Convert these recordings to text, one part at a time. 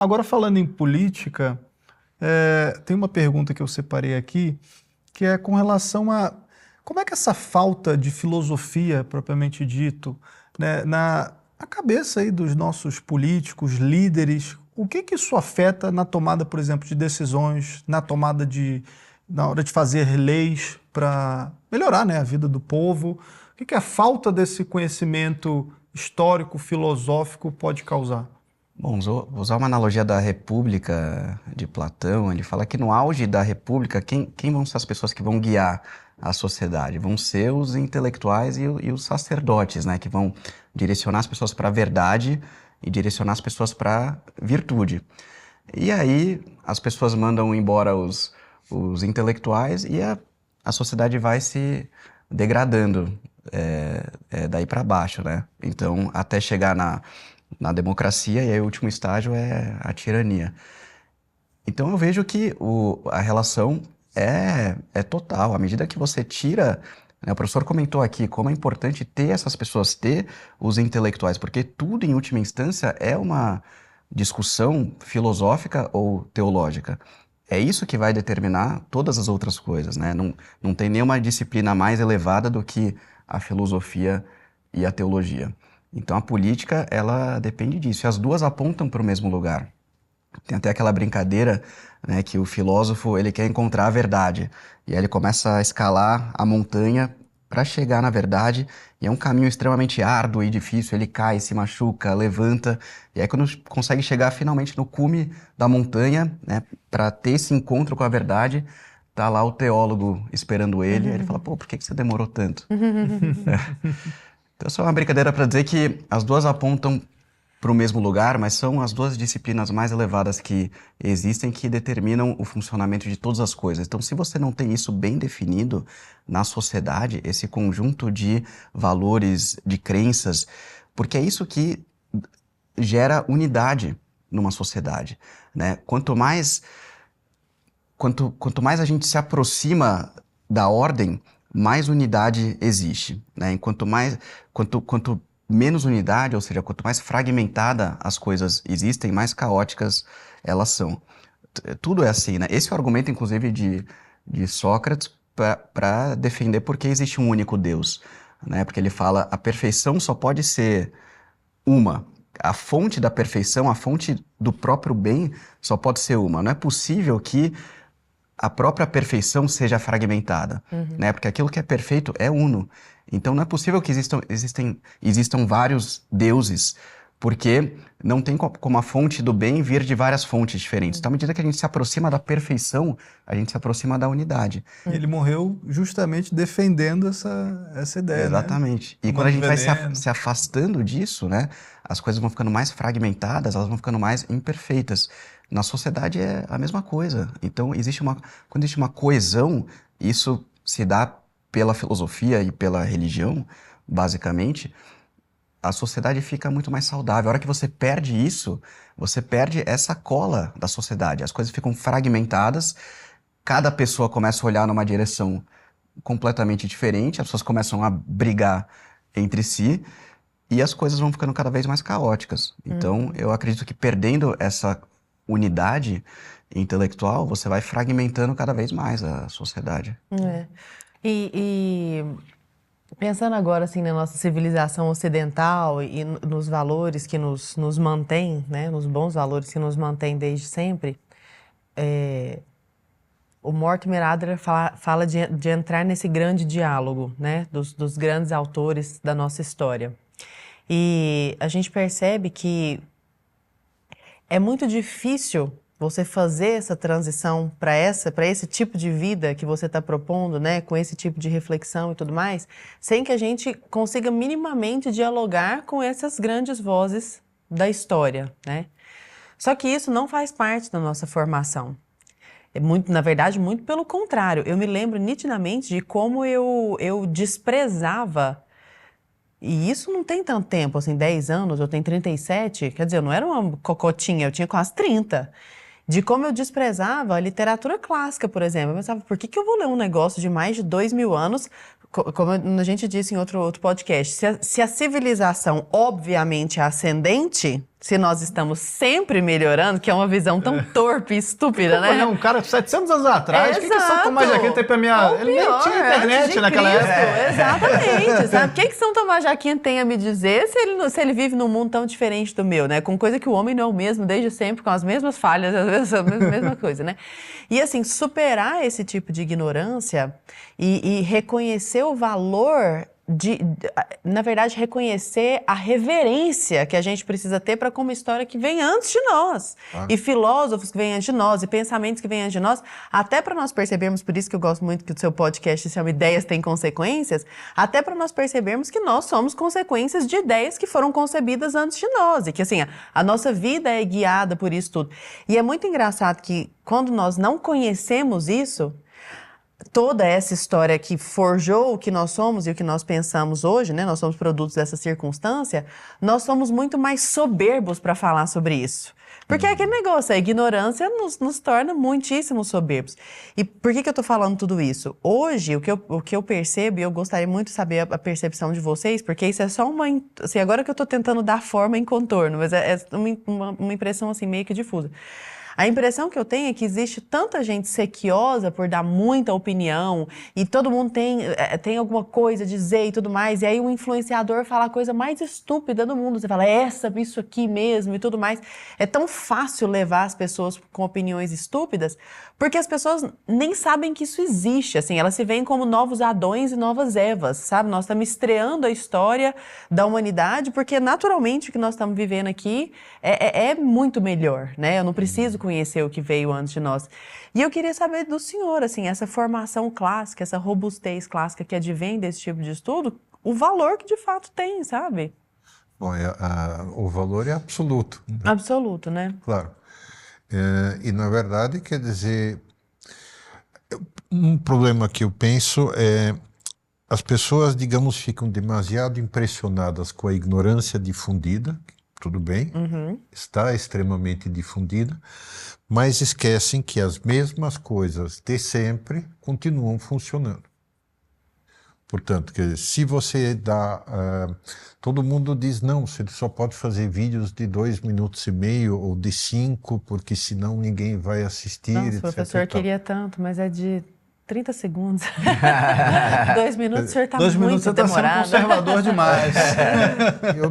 Agora, falando em política, tem uma pergunta que eu separei aqui, que é com relação a como é que essa falta de filosofia, propriamente dito, né, na cabeça aí dos nossos políticos, líderes, o que que isso afeta na tomada, por exemplo, de decisões, na hora de fazer leis para melhorar, né, a vida do povo? O que que a falta desse conhecimento histórico, filosófico pode causar? Bom, vou usar uma analogia da República de Platão. Ele fala que no auge da República, quem vão ser as pessoas que vão guiar a sociedade? Vão ser os intelectuais e os sacerdotes, né? Que vão direcionar as pessoas para a verdade e direcionar as pessoas para a virtude. E aí as pessoas mandam embora os intelectuais e a sociedade vai se degradando daí para baixo, né? Então, até chegar na democracia, e aí o último estágio é a tirania. Então eu vejo que a relação é total. À medida que você tira, né, o professor comentou aqui como é importante ter essas pessoas, ter os intelectuais, porque tudo, em última instância, é uma discussão filosófica ou teológica. É isso que vai determinar todas as outras coisas, né? Não tem nenhuma disciplina mais elevada do que a filosofia e a teologia. Então a política, ela depende disso, e as duas apontam para o mesmo lugar. Tem até aquela brincadeira, né, que o filósofo, ele quer encontrar a verdade, e aí ele começa a escalar a montanha para chegar na verdade, e é um caminho extremamente árduo e difícil, ele cai, se machuca, levanta, e aí quando consegue chegar finalmente no cume da montanha, né, para ter esse encontro com a verdade, tá lá o teólogo esperando ele, e ele fala, pô, por que você demorou tanto? Então, só uma brincadeira para dizer que as duas apontam para o mesmo lugar, mas são as duas disciplinas mais elevadas que existem que determinam o funcionamento de todas as coisas. Então, se você não tem isso bem definido na sociedade, esse conjunto de valores, de crenças, porque é isso que gera unidade numa sociedade, né? Quanto mais a gente se aproxima da ordem, mais unidade existe, né? Quanto menos unidade, ou seja, quanto mais fragmentada as coisas existem, mais caóticas elas são. Tudo é assim, né? Esse é o argumento, inclusive, de Sócrates para defender porque existe um único Deus, né? Porque ele fala a perfeição só pode ser uma. A fonte da perfeição, a fonte do próprio bem, só pode ser uma. Não é possível que a própria perfeição seja fragmentada, né? Porque aquilo que é perfeito é uno. Então não é possível que existam vários deuses, porque não tem como a fonte do bem vir de várias fontes diferentes. Então, à medida que a gente se aproxima da perfeição, a gente se aproxima da unidade. E ele morreu justamente defendendo essa ideia, Exatamente. né? E quando a gente vai Veneno. se afastando disso, né, as coisas vão ficando mais fragmentadas, elas vão ficando mais imperfeitas. Na sociedade é a mesma coisa. Então, quando existe uma coesão, isso se dá pela filosofia e pela religião, basicamente, a sociedade fica muito mais saudável. A hora que você perde isso, você perde essa cola da sociedade. As coisas ficam fragmentadas, cada pessoa começa a olhar numa direção completamente diferente, as pessoas começam a brigar entre si e as coisas vão ficando cada vez mais caóticas. Então, eu acredito que perdendo essa unidade intelectual, você vai fragmentando cada vez mais a sociedade. É. E pensando agora assim na nossa civilização ocidental e nos valores que nos mantém, né, nos bons valores que nos mantém desde sempre, o Mortimer Adler fala de entrar nesse grande diálogo, né, dos grandes autores da nossa história. E a gente percebe que é muito difícil você fazer essa transição para esse tipo de vida que você está propondo, né, com esse tipo de reflexão e tudo mais, sem que a gente consiga minimamente dialogar com essas grandes vozes da história, né? Só que isso não faz parte da nossa formação. Na verdade, muito pelo contrário. Eu me lembro nitidamente de como eu desprezava. E isso não tem tanto tempo, assim, 10 anos, eu tenho 37, quer dizer, eu não era uma cocotinha, eu tinha quase 30. De como eu desprezava a literatura clássica, por exemplo. Eu pensava, por que eu vou ler um negócio de mais de 2000 anos, como a gente disse em outro podcast, se a civilização obviamente é ascendente, se nós estamos sempre melhorando, que é uma visão tão torpe e estúpida, né? Um cara 700 anos atrás, o que São Tomás de Aquino tem pra minha... Ele nem tinha internet naquela época. Exatamente, sabe? O que São Tomás de Aquino tem a me dizer se ele vive num mundo tão diferente do meu, né? Com coisa que o homem não é o mesmo desde sempre, com as mesmas falhas, a mesma coisa, né? E assim, superar esse tipo de ignorância e reconhecer o valor na verdade, reconhecer a reverência que a gente precisa ter para uma história que vem antes de nós. E filósofos que vêm antes de nós, e pensamentos que vêm antes de nós, até para nós percebermos, por isso que eu gosto muito que o seu podcast se chama Ideias Têm Consequências, até para nós percebermos que nós somos consequências de ideias que foram concebidas antes de nós, e que assim, a nossa vida é guiada por isso tudo. E é muito engraçado que quando nós não conhecemos isso, toda essa história que forjou o que nós somos e o que nós pensamos hoje, né? Nós somos produtos dessa circunstância, nós somos muito mais soberbos para falar sobre isso. Porque é aquele negócio, a ignorância nos torna muitíssimo soberbos. E por que eu estou falando tudo isso? Hoje, o que eu percebo, e eu gostaria muito de saber a percepção de vocês, porque isso é só uma... Assim, agora que eu estou tentando dar forma em contorno, mas é uma impressão assim, meio que difusa. A impressão que eu tenho é que existe tanta gente sequiosa por dar muita opinião e todo mundo tem alguma coisa a dizer e tudo mais, e aí o influenciador fala a coisa mais estúpida do mundo. Você fala, isso aqui mesmo e tudo mais. É tão fácil levar as pessoas com opiniões estúpidas porque as pessoas nem sabem que isso existe. Assim, elas se veem como novos Adões e novas Evas, sabe? Nós estamos estreando a história da humanidade porque naturalmente o que nós estamos vivendo aqui é muito melhor, né? Eu não preciso conhecer o que veio antes de nós. E eu queria saber do senhor, assim, essa formação clássica, essa robustez clássica que advém desse tipo de estudo, o valor que de fato tem, sabe? Bom, o valor é absoluto. Né? Absoluto, né? Claro. E, na verdade, quer dizer, um problema que eu penso é as pessoas, digamos, ficam demasiado impressionadas com a ignorância difundida, tudo bem, está extremamente difundida, mas esquecem que as mesmas coisas de sempre continuam funcionando. Portanto, quer dizer, se você dá... todo mundo diz, não, você só pode fazer vídeos de 2,5 minutos ou de 5, porque senão ninguém vai assistir, Nossa, etc. o professor queria tanto, mas é de 30 segundos. 2 minutos, o senhor está muito demorado. 2 minutos você está sendo conservador demais. Eu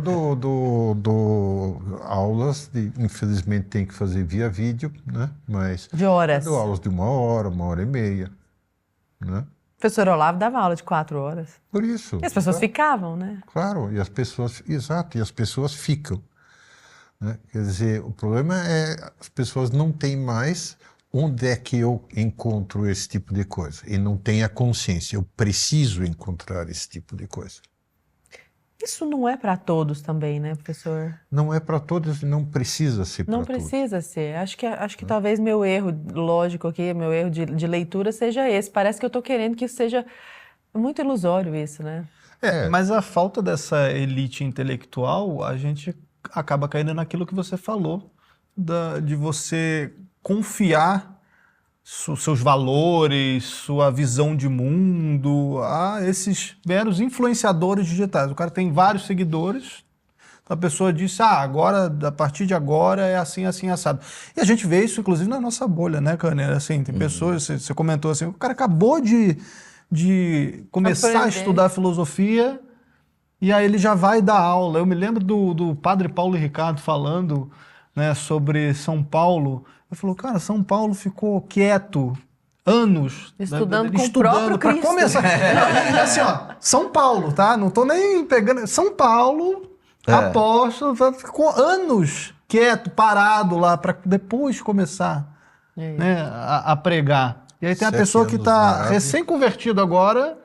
dou aulas, infelizmente tem que fazer via vídeo, né? Mas de horas. Eu dou aulas de 1 hora e meia, né? O professor Olavo dava aula de 4 horas. Por isso. E as pessoas ficavam, né? Claro, e as pessoas ficam. Né? Quer dizer, o problema é as pessoas não têm mais onde é que eu encontro esse tipo de coisa. E não têm a consciência, eu preciso encontrar esse tipo de coisa. Isso não é para todos também, né, professor? Não é para todos e não precisa ser para todos. Não precisa ser. Acho que talvez meu erro lógico aqui, meu erro de leitura seja esse. Parece que eu estou querendo que isso seja muito ilusório isso, né? Mas a falta dessa elite intelectual, a gente acaba caindo naquilo que você falou, de você confiar seus valores, sua visão de mundo a esses meros influenciadores digitais. O cara tem vários seguidores, a pessoa disse, agora, a partir de agora é assim, assim, assado. E a gente vê isso, inclusive, na nossa bolha, né, Kanner? Assim, tem pessoas, você comentou assim, o cara acabou de começar a estudar filosofia e aí ele já vai dar aula. Eu me lembro do padre Paulo Ricardo falando, né, sobre São Paulo. Ele falou, cara, São Paulo ficou quieto anos. Estudando com o próprio Cristo. Para começar. Assim, ó, São Paulo, tá? Não tô nem pegando... São Paulo, apóstolo, ficou anos quieto, parado lá, para depois começar, né, a pregar. E aí tem a pessoa que está recém-convertido agora.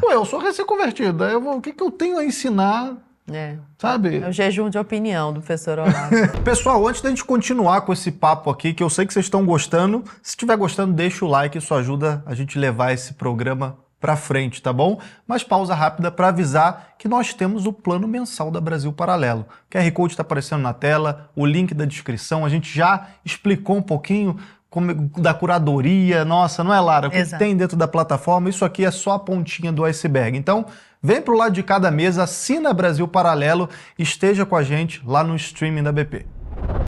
Pô, eu sou recém-convertido. O que eu tenho a ensinar... Sabe? É o jejum de opinião do professor Olavo. Pessoal, antes da gente continuar com esse papo aqui, que eu sei que vocês estão gostando, se estiver gostando, deixa o like, isso ajuda a gente levar esse programa pra frente, tá bom? Mas pausa rápida para avisar que nós temos o plano mensal da Brasil Paralelo. O QR Code está aparecendo na tela, o link da descrição, a gente já explicou um pouquinho da curadoria, nossa, não é, Lara? O que tem dentro da plataforma, isso aqui é só a pontinha do iceberg. Então, vem pro lado de cada mesa, assina Brasil Paralelo, esteja com a gente lá no streaming da BP.